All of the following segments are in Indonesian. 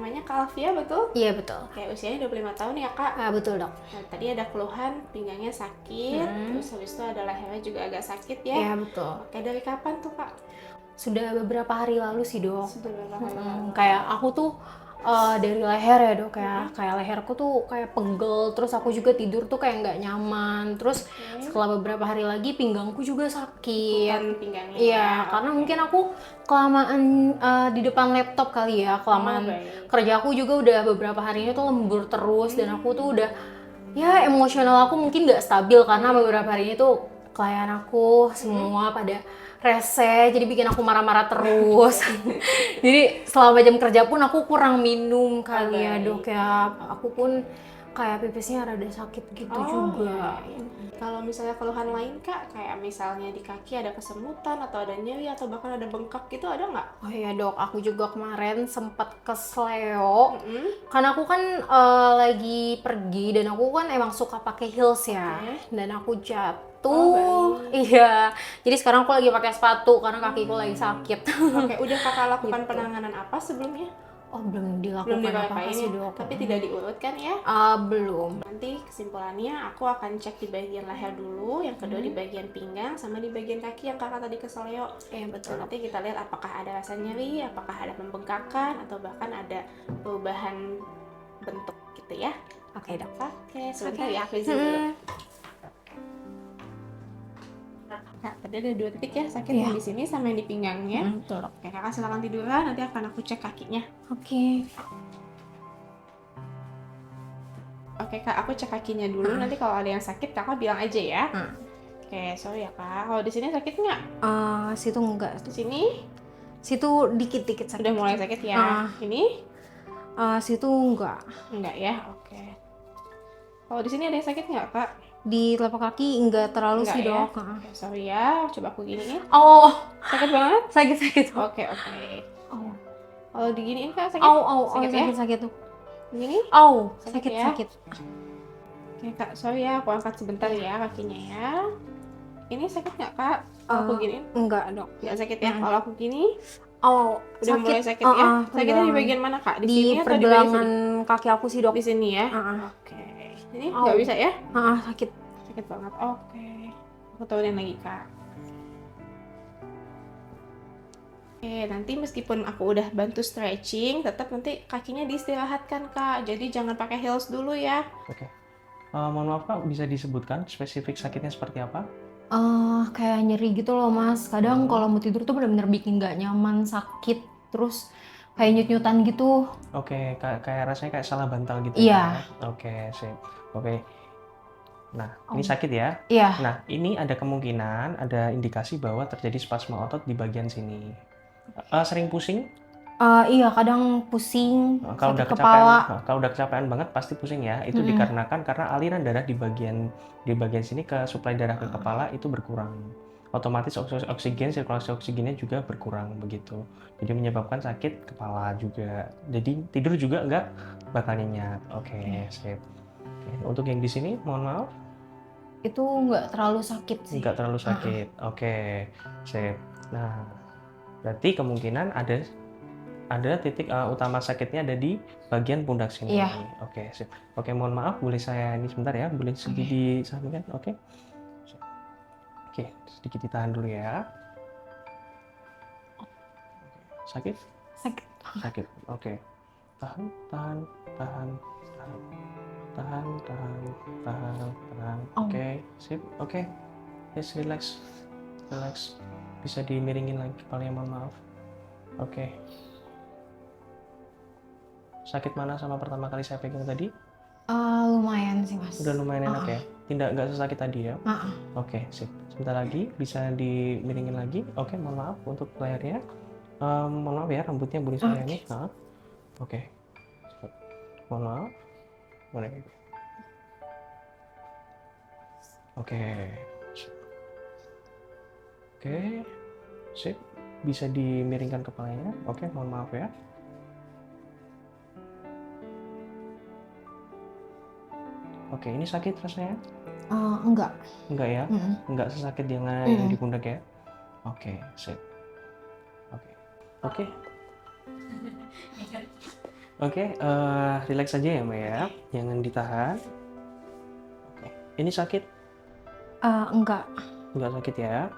namanya Kak Alfia, betul? Iya betul. Oke, usianya 25 tahun ya Kak? Betul dok. Nah, tadi ada keluhan pinggangnya sakit, terus habis itu ada lehernya juga agak sakit ya? Iya betul. Oke, dari kapan tuh Kak? Sudah beberapa hari lalu sih dok. Sudah beberapa hari lalu. Kayak aku tuh dari leher ya dok, kayak leherku tuh kayak pegel, terus aku juga tidur tuh kayak nggak nyaman, terus setelah beberapa hari lagi pinggangku juga sakit. Bukan pinggangnya Iya, ya? karena mungkin aku kelamaan di depan laptop kali ya, kelamaan kerja aku juga udah beberapa hari ini tuh lembur terus, dan aku tuh udah ya emosional aku mungkin nggak stabil karena beberapa hari ini tuh klien aku semua pada rese, jadi bikin aku marah-marah terus. Jadi selama jam kerja pun aku kurang minum kali ya dok ya. Aku pun kayak pipisnya rada sakit gitu juga. Iya. Kalau misalnya keluhan lain Kak, kayak misalnya di kaki ada kesemutan atau ada nyeri atau bahkan ada bengkak gitu, ada nggak? Oh iya dok, aku juga kemarin sempat kesleo. Karena aku kan lagi pergi dan aku kan emang suka pakai heels ya. Dan aku jatuh. Iya. Jadi sekarang aku lagi pakai sepatu karena kakiku lagi sakit. Oke, udah Kakak lakukan penanganan apa sebelumnya? Oh belum dilakukan apa-apa sih dok. Tapi tidak diurutkan ya? Belum. Nanti kesimpulannya aku akan cek di bagian leher dulu, yang kedua di bagian pinggang, sama di bagian kaki yang kakak tadi kesleo. Betul. Nanti kita lihat apakah ada rasa nyeri, apakah ada pembengkakan, atau bahkan ada perubahan bentuk gitu ya. Oke dok. Oke, sebentar ya aku izin dulu. Kak, tadi ada 2 titik ya sakit, yang di sini sama yang di pinggangnya. Betul dok. Oke, kakak silakan tiduran, nanti akan aku cek kakinya. Oke. Oke kak, aku cek kakinya dulu. Nanti kalau ada yang sakit kakak bilang aja ya. Oke, sorry ya kak. Kalau di sini sakit nggak? Situ enggak. Di sini? Situ dikit-dikit sakit. Udah mulai sakit ya. Ini? Situ enggak. Enggak ya. Oke. Kalau di sini ada yang sakit nggak kak? Di telapak kaki enggak terlalu sih ya? dok. Oke, sorry ya. Coba aku giniin. Oh, Sakit banget? sakit. Oke. Kalau diginiin kak sakit? Sakit ya? Sakit tuh. Gini? Sakit. Oke kak, sorry ya. Aku angkat sebentar ya kakinya ya. Ini sakit nggak kak? Kalau aku giniin? Enggak dok. Nggak sakit ya? Kalau aku gini? Udah mulai sakit ya? Sakitnya di bagian mana kak? Di sini atau di bagian pergelangan kaki aku sih dok. Di sini ya? Oke. Ini nggak bisa ya? Sakit. Sakit banget. Oke. Aku turunin lagi kak. Oke, nanti meskipun aku udah bantu stretching, tetap nanti kakinya diistirahatkan kak. Jadi jangan pakai heels dulu ya. Oke. Mohon maaf kak, bisa disebutkan spesifik sakitnya seperti apa? Kayak nyeri gitu loh mas. Kadang kalau mau tidur tuh bener-bener bikin nggak nyaman, sakit, terus kayak nyut-nyutan gitu. Oke, kayak rasanya kayak salah bantal gitu Iya. ya? Oke, sip. Oke. Nah, ini sakit ya? Iya. Nah, ini ada kemungkinan, ada indikasi bahwa terjadi spasme otot di bagian sini. Sering pusing? Iya, kadang pusing, Kalau udah sakit kepala. kalau udah kecapean banget pasti pusing ya. Itu dikarenakan karena aliran darah di bagian sini ke suplai darah ke kepala itu berkurang. Otomatis oksigen, sirkulasi oksigennya juga berkurang begitu. Jadi menyebabkan sakit kepala juga. Jadi tidur juga nggak bakal nyenyak. Oke, sip. Oke, untuk yang di sini, mohon maaf. Itu nggak terlalu sakit sih. Nggak terlalu sakit. Oke, sip. Nah, berarti kemungkinan ada titik utama sakitnya ada di bagian pundak sini. Iya. Oke, sip. Oke, mohon maaf, boleh saya ini sebentar ya, boleh sedikit disampaikan. Oke. Oke, sedikit ditahan dulu ya. Sakit? Sakit. Oke. Tahan. Oke, sip. Oke. Yes, relax. Bisa dimiringin lagi kepalanya, mohon maaf. Oke. Sakit mana sama pertama kali saya pegang tadi? Lumayan sih mas. Udah lumayan enak ya? Nggak sesakit tadi ya? Oke, sip. Sebentar lagi bisa dimiringin lagi. Oke, mohon maaf untuk layarnya. Mohon maaf ya, rambutnya boleh saya nih. Oke. Mohon maaf. Boleh. Oke. Oke, sip. Bisa dimiringkan kepalanya. Oke, mohon maaf ya. Oke, ini sakit rasanya? Enggak. Enggak ya? Enggak sesakit yang di pundak ya? Oke, sip. Oke. Oke, relax aja ya Mbak ya, jangan ditahan. Oke, ini sakit? Enggak. Nggak sakit ya?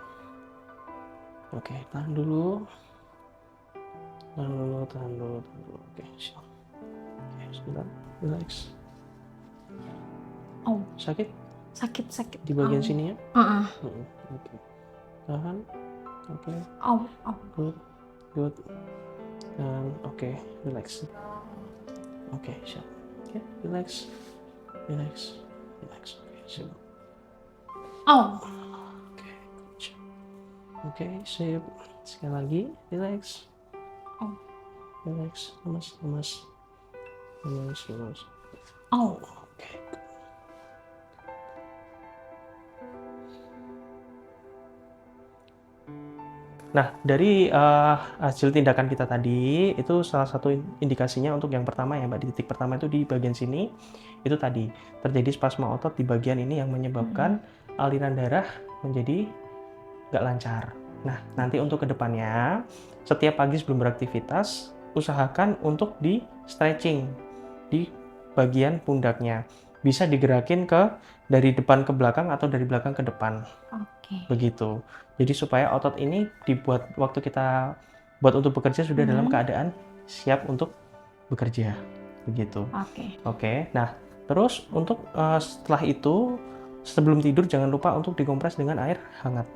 Oke, tahan dulu. Tahan dulu, tahan dulu, tahan dulu. Oke, siap. Oke, sebentar, relax. Oh, Sakit sakit. di bagian Au. sini ya? Heeh. Oke, tahan. Oke, Au. good, good. Dan oke, relax. Oke, siap. Oke, relax, relax, relax. Oke, siap. Au. Oke, good job. Oke, sip. Sekali lagi, relax. Oh. Relax, lemas, lemas. Lemas, lemas. Au. Oke. Nah, dari hasil tindakan kita tadi, itu salah satu indikasinya untuk yang pertama ya Mbak, di titik pertama itu di bagian sini, itu tadi terjadi spasma otot di bagian ini yang menyebabkan aliran darah menjadi nggak lancar. Nah, nanti untuk kedepannya, setiap pagi sebelum beraktivitas, usahakan untuk di stretching di bagian pundaknya. Bisa digerakin dari depan ke belakang atau dari belakang ke depan. Oke. Begitu. Jadi supaya otot ini dibuat waktu kita buat untuk bekerja sudah dalam keadaan siap untuk bekerja. Begitu. Oke. Oke. Nah, terus untuk setelah itu sebelum tidur jangan lupa untuk dikompres dengan air hangat.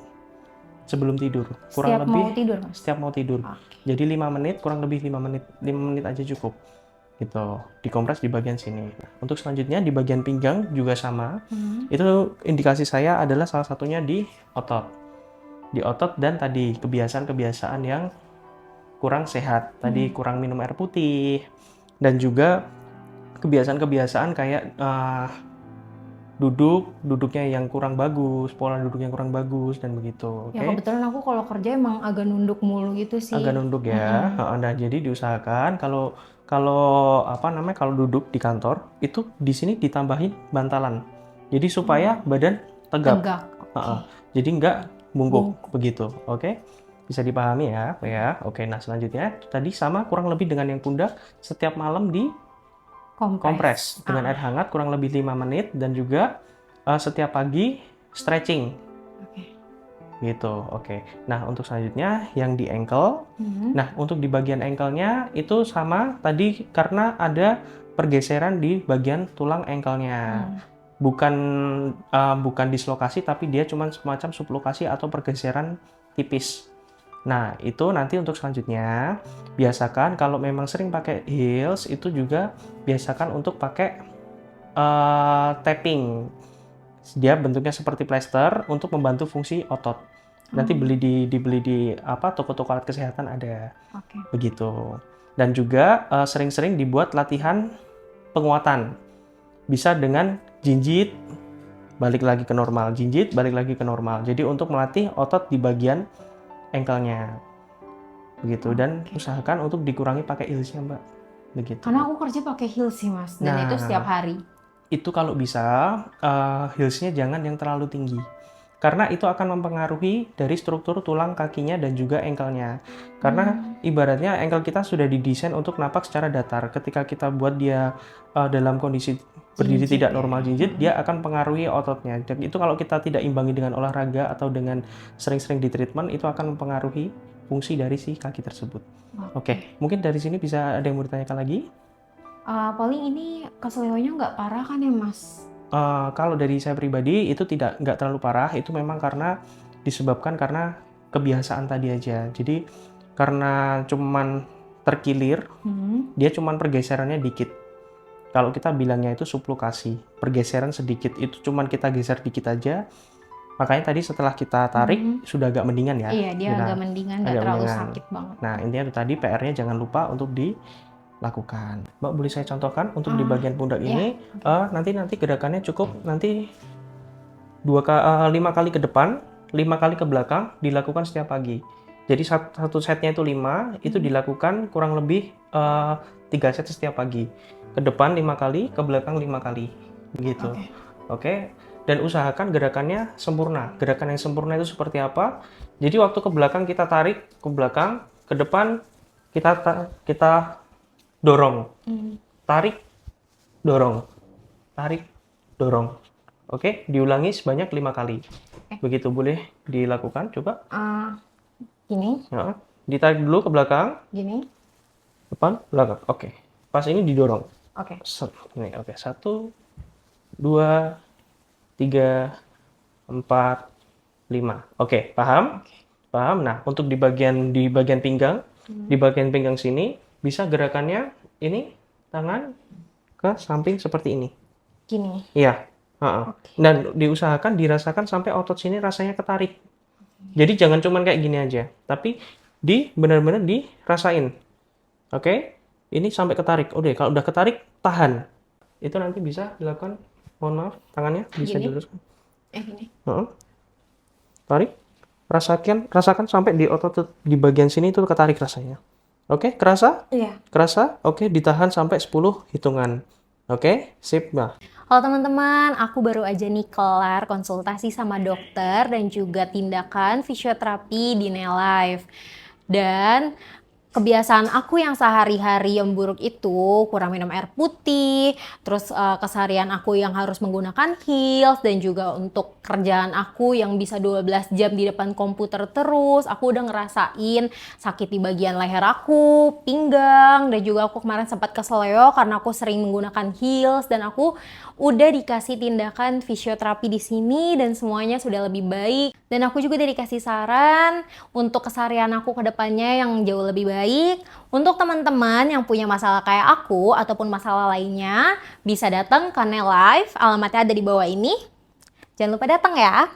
Sebelum tidur. Kurang Setiap lebih mau tidur, Mas? setiap mau tidur. Oke. Jadi 5 menit, kurang lebih 5 menit. 5 menit aja cukup. Gitu. Dikompres di bagian sini. Nah, untuk selanjutnya di bagian pinggang juga sama. Itu indikasi saya adalah salah satunya di otot. Di otot dan tadi kebiasaan-kebiasaan yang kurang sehat. Tadi kurang minum air putih dan juga kebiasaan-kebiasaan kayak duduknya yang kurang bagus, pola duduknya kurang bagus dan begitu. Ya Oke. kebetulan aku kalau kerja emang agak nunduk mulu gitu sih. Agak nunduk ya. Nah, jadi diusahakan kalau apa namanya kalau duduk di kantor itu di sini ditambahin bantalan. Jadi supaya badan tegap. Tegak. Heeh. Jadi nggak bungkuk begitu. Oke. Bisa dipahami ya, Pak ya. Oke, nah selanjutnya tadi sama kurang lebih dengan yang pundak, setiap malam di kompres dengan air hangat kurang lebih 5 menit dan juga setiap pagi stretching. Oke. Gitu. Oke. Nah, untuk selanjutnya yang di ankle. Nah, untuk di bagian ankle-nya itu sama tadi karena ada pergeseran di bagian tulang ankle-nya. Bukan dislokasi tapi dia cuma semacam sublokasi atau pergeseran tipis. Nah, itu nanti untuk selanjutnya biasakan kalau memang sering pakai heels itu juga biasakan untuk pakai tapping. Dia bentuknya seperti plester untuk membantu fungsi otot. Nanti dibeli di toko-toko alat kesehatan ada. Oke. Begitu. Dan juga sering-sering dibuat latihan penguatan. Bisa dengan jinjit balik lagi ke normal, jinjit balik lagi ke normal. Jadi untuk melatih otot di bagian ankle-nya. Begitu. Dan usahakan untuk dikurangi pakai heels-nya, Mbak. Begitu. Karena aku kerja pakai heels sih, Mas. Dan itu setiap hari. Itu kalau bisa heels-nya jangan yang terlalu tinggi. Karena itu akan mempengaruhi dari struktur tulang kakinya dan juga ankle-nya. Karena ibaratnya ankle kita sudah didesain untuk napak secara datar. Ketika kita buat dia dalam kondisi berdiri tidak normal jinjit, dia akan pengaruhi ototnya. Dan itu kalau kita tidak imbangi dengan olahraga atau dengan sering-sering di treatment, itu akan mempengaruhi fungsi dari si kaki tersebut. Oke, mungkin dari sini bisa ada yang mau ditanyakan lagi? Paling ini keselionya nggak parah kan ya, Mas? Kalau dari saya pribadi itu nggak terlalu parah, itu memang disebabkan karena kebiasaan tadi aja. Jadi karena cuman terkilir, dia cuman pergeserannya dikit. Kalau kita bilangnya itu sublokasi, pergeseran sedikit, itu cuman kita geser dikit aja. Makanya tadi setelah kita tarik sudah agak mendingan ya. Iya, dia agak mendingan, nggak terlalu sakit banget. Nah, intinya itu tadi PR-nya jangan lupa untuk lakukan. Mbak, boleh saya contohkan untuk di bagian pundak ini, nanti gerakannya cukup nanti 5 kali ke depan, 5 kali ke belakang, dilakukan setiap pagi. Jadi satu setnya itu 5, itu dilakukan kurang lebih 3 set setiap pagi. Ke depan 5 kali, ke belakang 5 kali. Begitu. Oke. Dan usahakan gerakannya sempurna. Gerakan yang sempurna itu seperti apa? Jadi waktu ke belakang kita tarik ke belakang, ke depan kita dorong. Tarik, dorong. Tarik, dorong. Oke, diulangi sebanyak 5 kali. Begitu boleh dilakukan, coba. Gini, Ya. Ditarik dulu ke belakang, gini. depan, belakang. Oke. Pas ini didorong. Oke. Nih, oke. 1, 2, 3, 4, 5. Oke, paham? Paham? Nah, untuk di bagian pinggang, di bagian pinggang sini bisa gerakannya ini tangan ke samping seperti ini. Gini. Iya. Heeh. Dan diusahakan dirasakan sampai otot sini rasanya ketarik. Jadi jangan cuman kayak gini aja, tapi benar-benar dirasain. Oke? Ini sampai ketarik. Udah, kalau udah ketarik, tahan. Itu nanti bisa dilakukan. Mohon maaf, tangannya bisa Gini? diluruskan. Gini. Heeh. Tarik. Rasakan sampai di otot di bagian sini itu ketarik rasanya. Oke, kerasa? Iya. Kerasa? Oke, ditahan sampai 10 hitungan. Oke, sip. Nah, Halo teman-teman, aku baru aja nih kelar konsultasi sama dokter dan juga tindakan fisioterapi di Nelife. Dan kebiasaan aku yang sehari-hari yang buruk itu kurang minum air putih, terus keseharian aku yang harus menggunakan heels, dan juga untuk kerjaan aku yang bisa 12 jam di depan komputer terus, aku udah ngerasain sakit di bagian leher aku, pinggang, dan juga aku kemarin sempat keseleo karena aku sering menggunakan heels, dan aku udah dikasih tindakan fisioterapi di sini dan semuanya sudah lebih baik. Dan aku juga udah dikasih saran untuk keseharian aku ke depannya yang jauh lebih baik. Untuk teman-teman yang punya masalah kayak aku ataupun masalah lainnya, bisa datang ke Nelife, alamatnya ada di bawah ini. Jangan lupa datang ya.